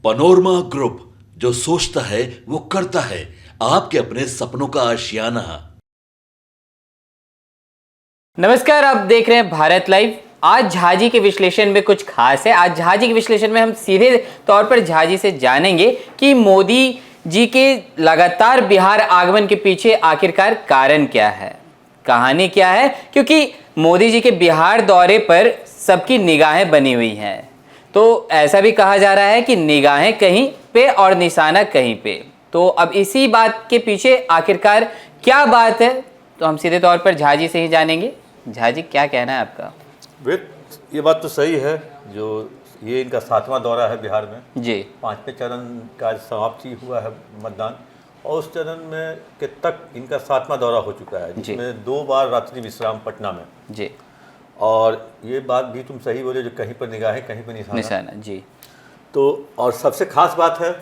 Panorama group, जो सोचता है वो करता है। आपके अपने सपनों का आशियाना। नमस्कार, आप देख रहे हैं भारत लाइव। आज झाजी के विश्लेषण में कुछ खास है। आज झाजी के विश्लेषण में हम सीधे तौर पर झाजी से जानेंगे कि मोदी जी के लगातार बिहार आगमन के पीछे आखिरकार कारण क्या है, कहानी क्या है। क्योंकि मोदी जी के बिहार दौरे पर सबकी निगाहें बनी हुई हैं, तो ऐसा भी कहा जा रहा है कि निगाहें कहीं पे और निशाना कहीं पे। तो अब इसी बात के पीछे आखिरकार क्या बात है, तो हम सीधे तौर पर झाजी से ही जानेंगे। झाजी, क्या कहना है आपका? ये बात तो सही है, जो ये इनका 7वां दौरा है बिहार में जी। 5वें चरण का समाप्ति हुआ है मतदान, और उस चरण में के तक इनका 7वां दौरा हो चुका है, जिसमें 2 बार रात्रि विश्राम पटना में। जी। और ये बात भी तुम सही बोले, जो कहीं पर निगाहें कहीं पर निशाना। जी। तो और सबसे खास बात है,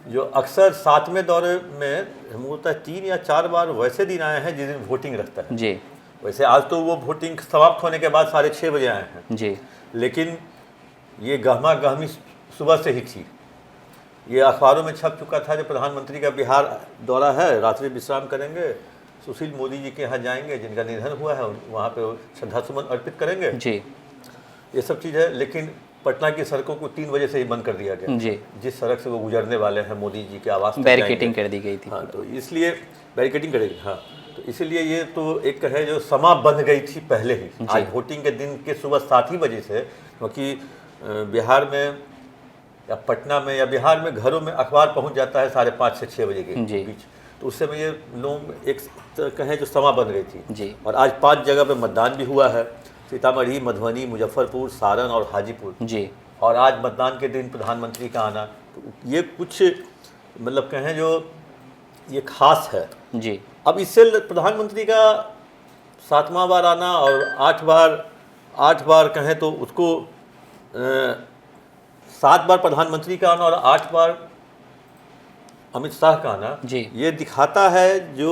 जो अक्सर 7वें दौरे में होता है 3 या 4 बार वैसे दिन आए हैं जिस दिन वोटिंग रहता है। जी। वैसे आज तो वो वोटिंग समाप्त होने के बाद 6:30 बजे आए हैं। जी। लेकिन ये गहमा गहमी सुबह से ही थी। ये अखबारों में छप चुका था, जो प्रधानमंत्री का बिहार दौरा है, रात्रि विश्राम करेंगे, सुशील मोदी जी के यहाँ जाएंगे, जिनका निधन हुआ है, वहाँ पे श्रद्धासुमन अर्पित करेंगे। जी। ये सब चीज़ है। लेकिन पटना की सड़कों को 3 बजे से ही बंद कर दिया गया। जी। जिस सड़क से वो गुजरने वाले हैं, मोदी जी के आवास तक बैरिकेडिंग कर दी गई थी। हाँ, तो इसलिए बैरिकेडिंग करेगी। हाँ, तो इसीलिए ये तो एक है जो समा बंध गई थी पहले ही। आज वोटिंग के दिन के सुबह 7 ही बजे से, क्योंकि बिहार में या पटना में या बिहार में घरों में अखबार पहुंच जाता है 5:30 से 6 बजे के बीच। तो उस समय ये लोग एक कहें जो समा बन गई थी। जी। और आज 5 जगह पे मतदान भी हुआ है, सीतामढ़ी, मधुबनी, मुजफ्फरपुर, सारण और हाजीपुर। जी। और आज मतदान के दिन प्रधानमंत्री का आना, तो ये कुछ मतलब कहें जो ये खास है। जी। अब इससे प्रधानमंत्री का 7वां बार आना और 8 बार कहें तो उसको 7 बार प्रधानमंत्री का आना और 8 बार अमित शाह का आना, ये दिखाता है जो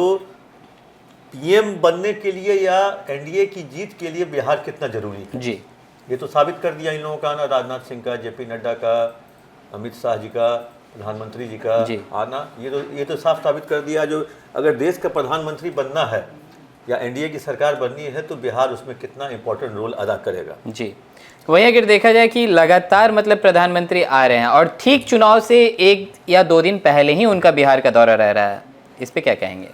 पीएम बनने के लिए या एनडीए की जीत के लिए बिहार कितना जरूरी है। जी। ये तो साबित कर दिया इन लोगों का आना, राजनाथ सिंह का, जेपी नड्डा का, अमित शाह जी का, प्रधानमंत्री जी का आना। ये तो साफ साबित कर दिया, जो अगर देश का प्रधानमंत्री बनना है या एनडीए की सरकार बननी है, तो बिहार उसमें कितना इंपॉर्टेंट रोल अदा करेगा। जी। वहीं अगर देखा जाए कि लगातार मतलब प्रधानमंत्री आ रहे हैं और ठीक चुनाव से 1 या 2 दिन पहले ही उनका बिहार का दौरा रह रहा है, इस पे क्या कहेंगे?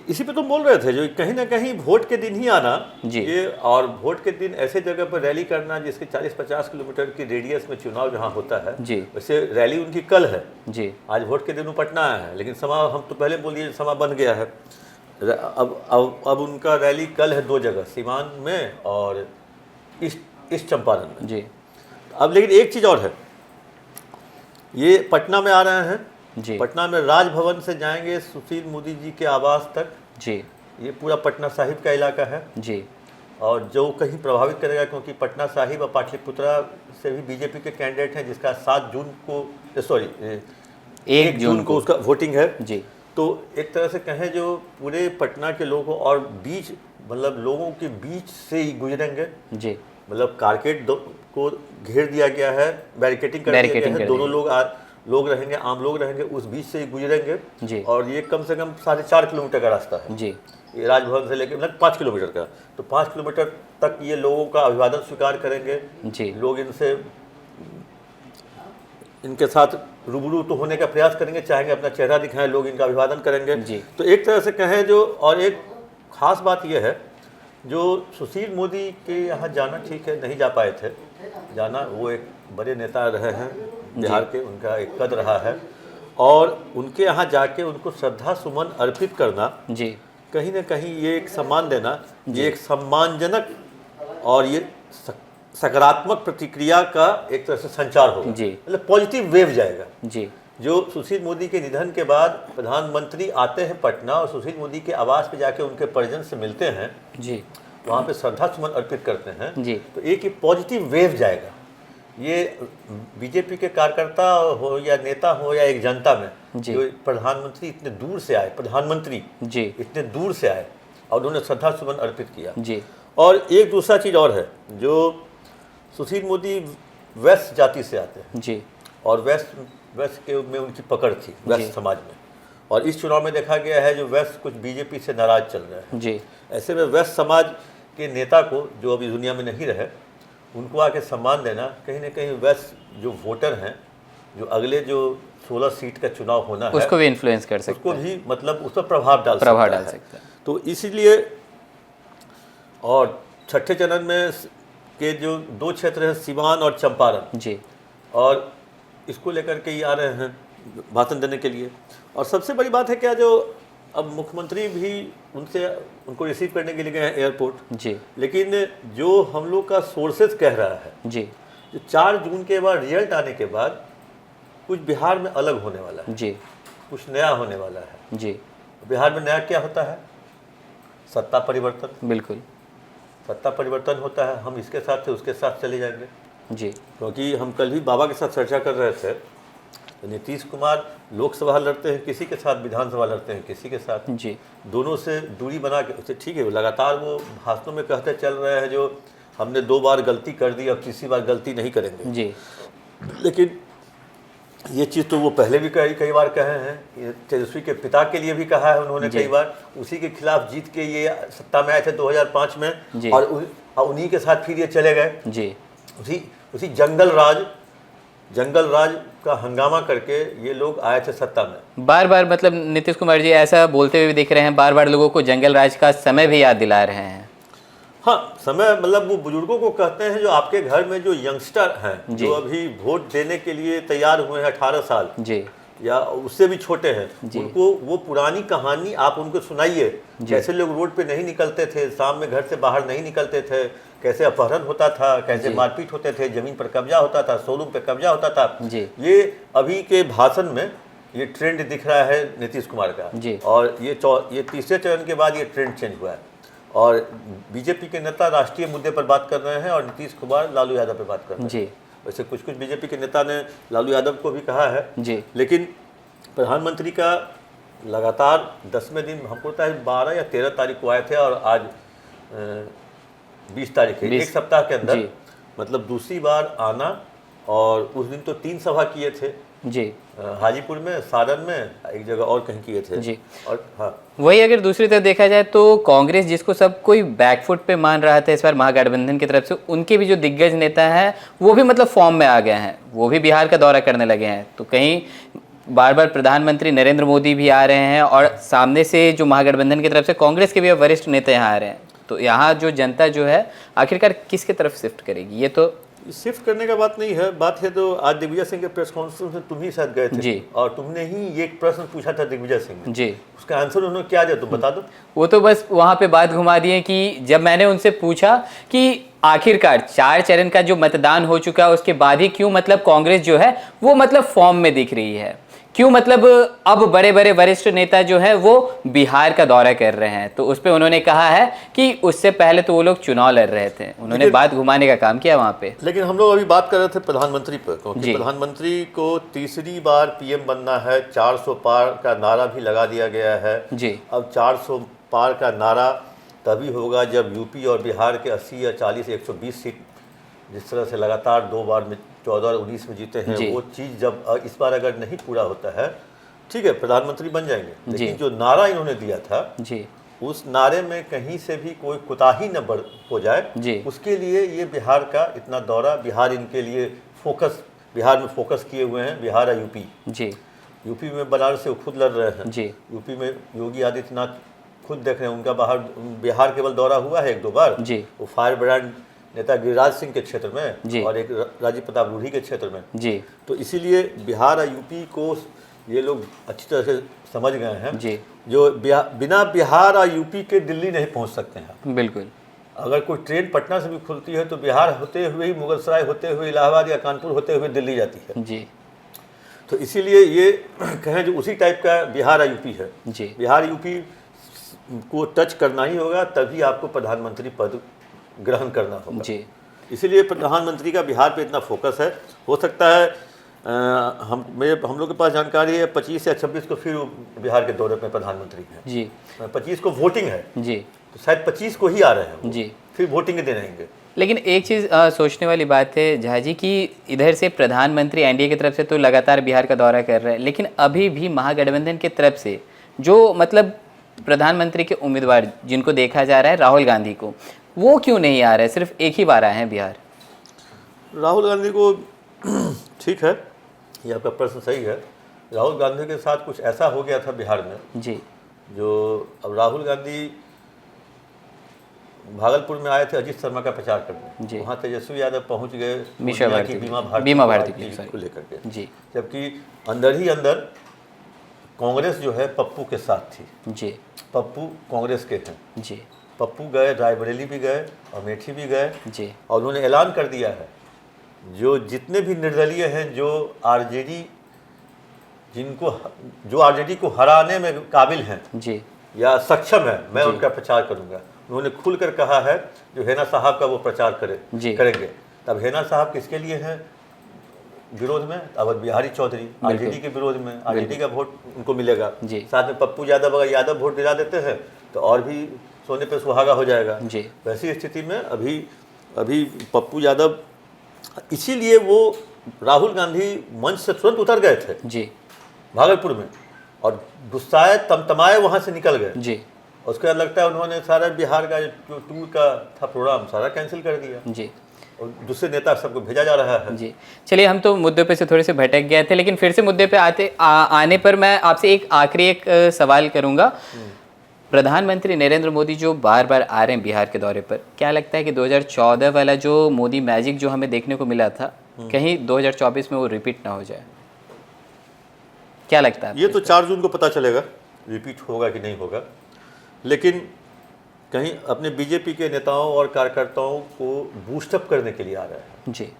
इसी पे तो बोल रहे थे, जो कहीं ना कहीं वोट के दिन ही आना ये, और वोट के दिन ऐसे जगह पर रैली करना जिसके 40-50 किलोमीटर की रेडियस में चुनाव जहाँ होता है। जी। वैसे रैली उनकी कल है। जी। आज वोट के दिन वो पटना आया है, लेकिन समा हम तो पहले बोल दिए, समा बन गया है। अब उनका रैली कल है 2 जगह, सीवान में और ईस्ट चंपारण में। जी। अब लेकिन एक चीज़ और है, ये पटना में आ रहे हैं। जी। पटना में राजभवन से जाएंगे सुशील मोदी जी के आवास तक। जी। ये पूरा पटना साहिब का इलाका है। जी। और जो कहीं प्रभावित करेगा, क्योंकि पटना साहिब और पाटलिपुत्रा से भी बीजेपी के कैंडिडेट हैं, जिसका 1 जून को उसका वोटिंग है। जी। तो एक तरह से कहें जो पूरे पटना के लोगों और बीच मतलब लोगों के बीच से ही गुजरेंगे। जी। मतलब कारकेट को घेर दिया गया है, बैरिकेडिंग कर दिया गया है, दोनों लोग रहेंगे, आम लोग रहेंगे, उस बीच से ही गुजरेंगे। जी। और ये कम से कम 4.5 किलोमीटर का रास्ता है। जी। ये राजभवन से लेकर मतलब 5 किलोमीटर का, तो 5 किलोमीटर तक ये लोगों का अभिवादन स्वीकार करेंगे। जी। लोग इनके साथ रूबरू तो होने का प्रयास करेंगे, चाहेंगे अपना चेहरा दिखाएं, लोग इनका अभिवादन करेंगे। जी। तो एक तरह से कहें जो, और एक खास बात यह है, जो सुशील मोदी के यहाँ जाना, ठीक है नहीं जा पाए थे, जाना, वो एक बड़े नेता रहे हैं बिहार के, उनका एक कद रहा है, और उनके यहाँ जाके उनको श्रद्धा सुमन अर्पित करना, जी, कहीं ना कहीं ये एक सम्मान देना, ये एक सम्मानजनक और ये सकारात्मक प्रतिक्रिया का एक तरह से संचार होगा। जी। मतलब पॉजिटिव वेव जाएगा। जी। जो सुशील मोदी के निधन के बाद प्रधानमंत्री आते हैं पटना और सुशील मोदी के आवास पे जाके उनके परिजन से मिलते हैं। जी। वहाँ पे श्रद्धा सुमन अर्पित करते हैं। जी। तो एक ही पॉजिटिव वेव जाएगा। ये बीजेपी के कार्यकर्ता हो या नेता हो या एक जनता में, जो प्रधानमंत्री इतने दूर से आए, प्रधानमंत्री जी इतने दूर से आए और उन्होंने श्रद्धा सुमन अर्पित किया। जी। और एक दूसरा चीज़ और है, जो सुशील मोदी वैश्य जाति से आते हैं। जी। और वेस्ट के में उनकी पकड़ थी, वेस्ट समाज में। और इस चुनाव में देखा गया है जो वेस्ट कुछ बीजेपी से नाराज चल रहा है जी। ऐसे में वेस्ट समाज के नेता को, जो अभी दुनिया में नहीं रहे, उनको आके सम्मान देना कहीं ना कहीं वेस्ट जो वोटर हैं, जो अगले जो 16 सीट का चुनाव होना है उसको भी इन्फ्लुएंस कर सकते उसको भी मतलब उस पर प्रभाव डाल सकता है। तो इसीलिए, और छठे चरण में के जो 2 क्षेत्र हैं, सिवान और चंपारण जी, और इसको लेकर के ये आ रहे हैं भाषण देने के लिए। और सबसे बड़ी बात है क्या, जो अब मुख्यमंत्री भी उनको रिसीव करने के लिए गए हैं एयरपोर्ट जी, लेकिन जो हम लोग का सोर्सेज कह रहा है जी, जो 4 जून के बाद रिजल्ट आने के बाद कुछ बिहार में अलग होने वाला है जी, कुछ नया होने वाला है जी, बिहार में नया क्या होता है? सत्ता परिवर्तन। बिल्कुल सत्ता परिवर्तन होता है, हम इसके साथ थे उसके साथ चले जाएंगे। जी, क्योंकि हम कल भी बाबा के साथ चर्चा कर रहे थे, तो नीतीश कुमार लोकसभा लड़ते हैं किसी के साथ, विधानसभा लड़ते हैं किसी के साथ, जी, दोनों से दूरी बना के उसे ठीक है, वो लगातार वो भाषणों में कहते चल रहे हैं जो हमने 2 बार गलती कर दी, अब तीसरी बार गलती नहीं करेंगे। जी, लेकिन ये चीज़ तो वो पहले भी कई बार कहे हैं, ये तेजस्वी के पिता के लिए भी कहा है उन्होंने कई बार, उसी के खिलाफ जीत के ये सत्ता में आए थे 2005 में, और उन्हीं के साथ फिर ये चले गए जी, उसी जंगल राज का हंगामा करके ये लोग आए थे सत्ता में। बार बार मतलब नीतीश कुमार जी ऐसा बोलते हुए भी दिख रहे हैं, बार बार लोगों को जंगल राज का समय भी याद दिला रहे हैं। हाँ, समय मतलब वो बुजुर्गों को कहते हैं जो आपके घर में जो यंगस्टर हैं, जो अभी वोट देने के लिए तैयार हुए हैं 18 साल जी, या उससे भी छोटे हैं, उनको वो पुरानी कहानी आप उनको सुनाइए, कैसे लोग रोड पे नहीं निकलते थे, शाम में घर से बाहर नहीं निकलते थे, कैसे अपहरण होता था, कैसे मारपीट होते थे, जमीन पर कब्जा होता था, शोरूम पे कब्जा होता था। ये अभी के भाषण में ये ट्रेंड दिख रहा है नीतीश कुमार का, और ये तीसरे चरण के बाद ये ट्रेंड चेंज हुआ है, और बीजेपी के नेता राष्ट्रीय मुद्दे पर बात कर रहे हैं और नीतीश कुमार लालू यादव पे बात कर रहे हैं। वैसे कुछ बीजेपी के नेता ने लालू यादव को भी कहा है जी, लेकिन प्रधानमंत्री का लगातार 10वें दिन, हमको लगता है 12 या 13 तारीख को आए थे और आज 20 तारीख है, 1 सप्ताह के अंदर मतलब दूसरी बार आना, और उस दिन तो 3 सभा किए थे जी, हाजीपुर में, सारण में, एक जगह और कहीं किए थे जी। और हाँ, वही अगर दूसरी तरफ देखा जाए तो कांग्रेस जिसको सब कोई बैकफुट पे मान रहा था इस बार महागठबंधन की तरफ से, उनके भी जो दिग्गज नेता हैं वो भी मतलब फॉर्म में आ गए हैं, वो भी बिहार का दौरा करने लगे हैं। तो कहीं बार बार प्रधानमंत्री नरेंद्र मोदी भी आ रहे हैं और सामने से जो महागठबंधन की तरफ से कांग्रेस के भी वरिष्ठ नेता यहाँ आ रहे हैं, तो यहाँ जो जनता जो है आखिरकार किसके तरफ शिफ्ट करेगी? ये तो शिफ्ट करने का बात नहीं है, बात है तो आज दिग्विजय सिंह के प्रेस कॉन्फ्रेंस में तुम ही साथ गए थे जी, और तुमने ही ये एक प्रश्न पूछा था दिग्विजय सिंह ने जी, उसका आंसर उन्होंने क्या दिया तुम बता दो। वो तो बस वहाँ पे बात घुमा दिए कि जब मैंने उनसे पूछा कि आखिरकार 4 चरण का जो मतदान हो चुका है उसके बाद ही क्यों मतलब कांग्रेस जो है वो मतलब फॉर्म में दिख रही है, क्यों मतलब अब बड़े बड़े वरिष्ठ नेता जो है वो बिहार का दौरा कर रहे हैं, तो उस पर उन्होंने कहा है कि उससे पहले तो वो लोग चुनाव लड़ रहे थे। उन्होंने बात घुमाने का काम किया वहाँ पे। लेकिन हम लोग अभी बात कर रहे थे प्रधानमंत्री पर, क्योंकि प्रधानमंत्री को तीसरी बार पीएम बनना है, 400 पार का नारा भी लगा दिया गया है जी। अब 400 पार का नारा तभी होगा जब यूपी और बिहार के 80 या 40 120 सीट जिस तरह से लगातार 2 बार में 14 और 19 में जीते हैं, वो चीज़ जब इस बार अगर नहीं पूरा होता है, ठीक है प्रधानमंत्री बन जाएंगे, लेकिन जो नारा इन्होंने दिया था जी, उस नारे में कहीं से भी कोई कोताही न हो जाए, उसके लिए ये बिहार का इतना दौरा, बिहार इनके लिए फोकस, बिहार में फोकस किए हुए हैं, बिहार और यूपी जी। यूपी में बनारस से खुद लड़ रहे हैं जी, यूपी में योगी आदित्यनाथ खुद देख रहे हैं, उनका बिहार केवल दौरा हुआ है 1-2 बार जी, वो फायर ब्रांड नेता गिरिराज सिंह के क्षेत्र में और एक राजीव प्रताप रूढ़ी के क्षेत्र में जी। तो इसीलिए बिहार और यूपी को ये लोग अच्छी तरह से समझ गए हैं जी, जो बिना बिहार और यूपी के दिल्ली नहीं पहुंच सकते हैं। बिल्कुल, अगर कोई ट्रेन पटना से भी खुलती है तो बिहार होते हुए ही, मुगलसराय होते हुए, इलाहाबाद या कानपुर होते हुए दिल्ली जाती है जी। तो इसीलिए ये कहें जो उसी टाइप का बिहार और यूपी है जी, बिहार यूपी को टच करना ही होगा, तभी आपको प्रधानमंत्री पद ग्रहण करना होगा जी। इसीलिए प्रधानमंत्री का बिहार पे इतना फोकस है। हो सकता है हम लोग के पास जानकारी है 25 या 26 को फिर बिहार के दौरे में प्रधानमंत्री हैं जी, 25 को वोटिंग है जी, तो शायद 25 को ही आ रहे हैं जी, फिर वोटिंग देने आएंगे। लेकिन एक चीज़ सोचने वाली बात है झा जी कि इधर से प्रधानमंत्री एनडीए की तरफ से तो लगातार बिहार का दौरा कर रहे हैं, लेकिन अभी भी महागठबंधन की तरफ से जो मतलब प्रधानमंत्री के उम्मीदवार जिनको देखा जा रहा है राहुल गांधी को, वो क्यों नहीं आ रहे? सिर्फ एक ही बार आए हैं बिहार। राहुल गांधी को ठीक है, ये आपका प्रश्न सही है। राहुल गांधी के साथ कुछ ऐसा हो गया था बिहार में जी, जो अब राहुल गांधी भागलपुर में आए थे अजीत शर्मा का प्रचार करने, वहाँ तेजस्वी यादव पहुँच गए पूर्णिया की बीमा भारती को लेकर के जी, जबकि अंदर ही अंदर कांग्रेस जो है पप्पू के साथ थी जी, पप्पू कांग्रेस के हैं जी, पप्पू गए, रायबरेली भी गए, अमेठी भी गए जी, और उन्होंने ऐलान कर दिया है जो जितने भी निर्दलीय हैं जो आरजेडी जो आरजेडी को हराने में काबिल हैं जी, या सक्षम है, मैं उनका प्रचार करूंगा। उन्होंने खुलकर कहा है जो हेना साहब का वो प्रचार करेंगे। तब हेना साहब किसके लिए हैं विरोध में? अवध बिहारी चौधरी आरजेडी के विरोध में, आरजेडी का वोट उनको मिलेगा। साथ में पप्पू यादव, अगर यादव वोट दिला देते हैं तो और भी सोने पे सुहागा हो जाएगा। वैसी स्थिति में अभी पप्पू यादव, इसीलिए वो राहुल गांधी मंच से तुरंत उतर गए थे जी, भागलपुर में और गुस्साए तमतमाए वहाँ से निकल गए जी। उसके बाद लगता है उन्होंने सारा बिहार का जो टूर का था प्रोग्राम सारा कैंसिल कर दिया जी, और दूसरे नेता सबको भेजा जा रहा है जी। चलिए, हम तो मुद्दे पे से थोड़े से भटक गए थे, लेकिन फिर से मुद्दे पे आने पर मैं आपसे एक आखिरी सवाल करूंगा। प्रधानमंत्री नरेंद्र मोदी जो बार बार आ रहे हैं बिहार के दौरे पर, क्या लगता है कि 2014 वाला जो मोदी मैजिक जो हमें देखने को मिला था, कहीं 2024 में वो रिपीट ना हो जाए? क्या लगता है? ये तो 4 जून को पता चलेगा रिपीट होगा कि नहीं होगा, लेकिन कहीं अपने बीजेपी के नेताओं और कार्यकर्ताओं को बूस्टअप करने के लिए आ रहे हैं जी,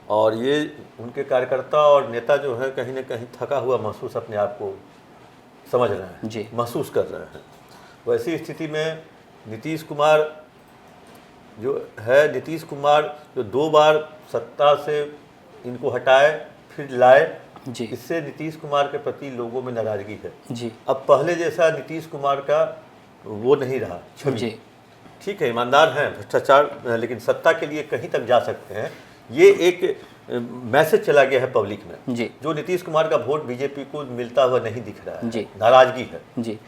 और ये उनके कार्यकर्ता और नेता जो है कहीं ना कहीं थका हुआ महसूस अपने आप को समझ रहे हैं जी, महसूस कर रहे हैं। वैसी स्थिति में नीतीश कुमार जो 2 बार सत्ता से इनको हटाए फिर लाए जी, इससे नीतीश कुमार के प्रति लोगों में नाराजगी है जी, अब पहले जैसा नीतीश कुमार का वो नहीं रहा छवि। जी, ठीक है, ईमानदार हैं, भ्रष्टाचार, लेकिन सत्ता के लिए कहीं तक जा सकते हैं। ये एक मैसेज चला गया है पब्लिक में जी, जो नीतीश कुमार का वोट बीजेपी को मिलता हुआ नहीं दिख रहा है जी, नाराजगी है जी।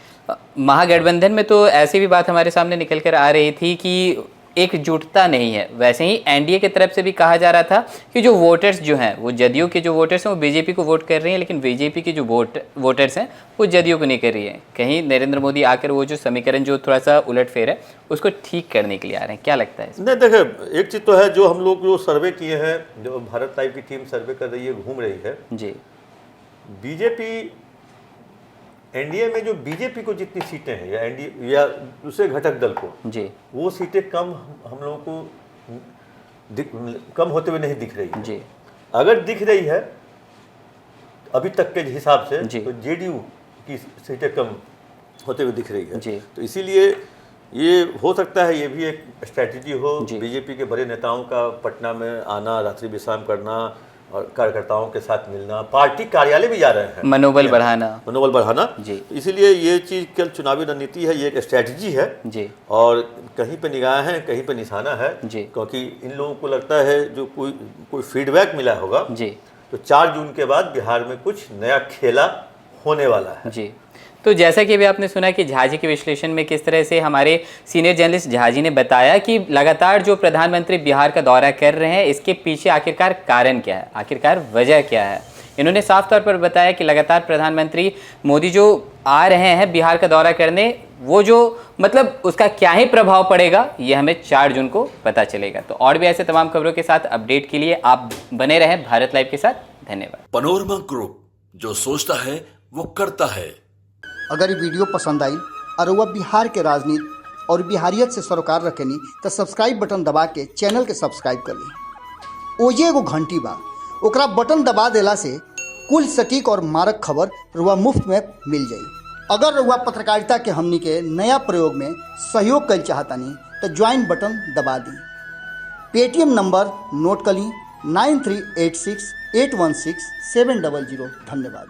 महागठबंधन में तो ऐसी भी बात हमारे सामने निकल कर आ रही थी कि एकजुटता नहीं है। वैसे ही एनडीए की तरफ से भी कहा जा रहा था कि जो वोटर्स जो हैं, वो जदयू के जो वोटर्स हैं वो बीजेपी को वोट कर रही हैं, लेकिन बीजेपी के जो वोटर्स हैं वो जदयू को नहीं कर रही है। कहीं नरेंद्र मोदी आकर वो जो समीकरण जो थोड़ा सा उलटफेर है उसको ठीक करने के लिए आ रहे हैं। क्या लगता है? नहीं, देखिए, एक चीज़ तो है जो हम लोग जो सर्वे किए हैं, जो भारत लाइव की टीम सर्वे कर रही है, घूम रही है जी, बीजेपी एनडीए में जो बीजेपी को जितनी सीटें हैं या एनडीए या दूसरे घटक दल को जी, वो सीटें कम हम लोगों को कम होते हुए नहीं दिख रही है। जी, अगर दिख रही है अभी तक के हिसाब से तो जेडीयू की सीटें कम होते हुए दिख रही है जी, तो इसीलिए ये हो सकता है ये भी एक स्ट्रैटेजी हो बीजेपी के बड़े नेताओं का पटना में आना, रात्रि विश्राम करना और कार्यकर्ताओं के साथ मिलना, पार्टी कार्यालय भी जा रहे हैं, मनोबल बढ़ाना जी। इसीलिए ये चीज़ कल चुनावी रणनीति है, ये एक स्ट्रैटेजी है जी, और कहीं पे निगाह है, कहीं पे निशाना है जी, क्योंकि इन लोगों को लगता है जो कोई फीडबैक मिला होगा जी, तो 4 जून के बाद बिहार में कुछ नया खेला होने वाला है जी। तो जैसा कि अभी आपने सुना कि झा जी के विश्लेषण में किस तरह से हमारे सीनियर जर्नलिस्ट झा जी ने बताया कि लगातार जो प्रधानमंत्री बिहार का दौरा कर रहे हैं इसके पीछे आखिरकार कारण क्या है, आखिरकार वजह क्या है। इन्होंने साफ तौर पर बताया कि लगातार प्रधानमंत्री मोदी जो आ रहे हैं बिहार का दौरा करने, वो जो मतलब उसका क्या ही प्रभाव पड़ेगा ये हमें 4 जून को पता चलेगा। तो और भी ऐसे तमाम खबरों के साथ अपडेट के लिए आप बने रहें भारत लाइव के साथ। धन्यवाद। पनोरमा ग्रुप, जो सोचता है वो करता है। अगर ये वीडियो पसंद आई और वह बिहार के राजनीति और बिहारियत से सरोकार रखेनी तो सब्सक्राइब बटन दबा के चैनल के सब्सक्राइब कर ली। ओजे एगो घंटी बा, ओकरा बटन दबा देला से कुल सटीक और मारक खबर रुआ मुफ्त में मिल जाई। अगर रुआ पत्रकारिता के हमनी के नया प्रयोग में सहयोग कर चाहतानी तो ज्वाइन बटन दबा दी। पेटीएम नंबर नोट कर ली 9386816700। धन्यवाद।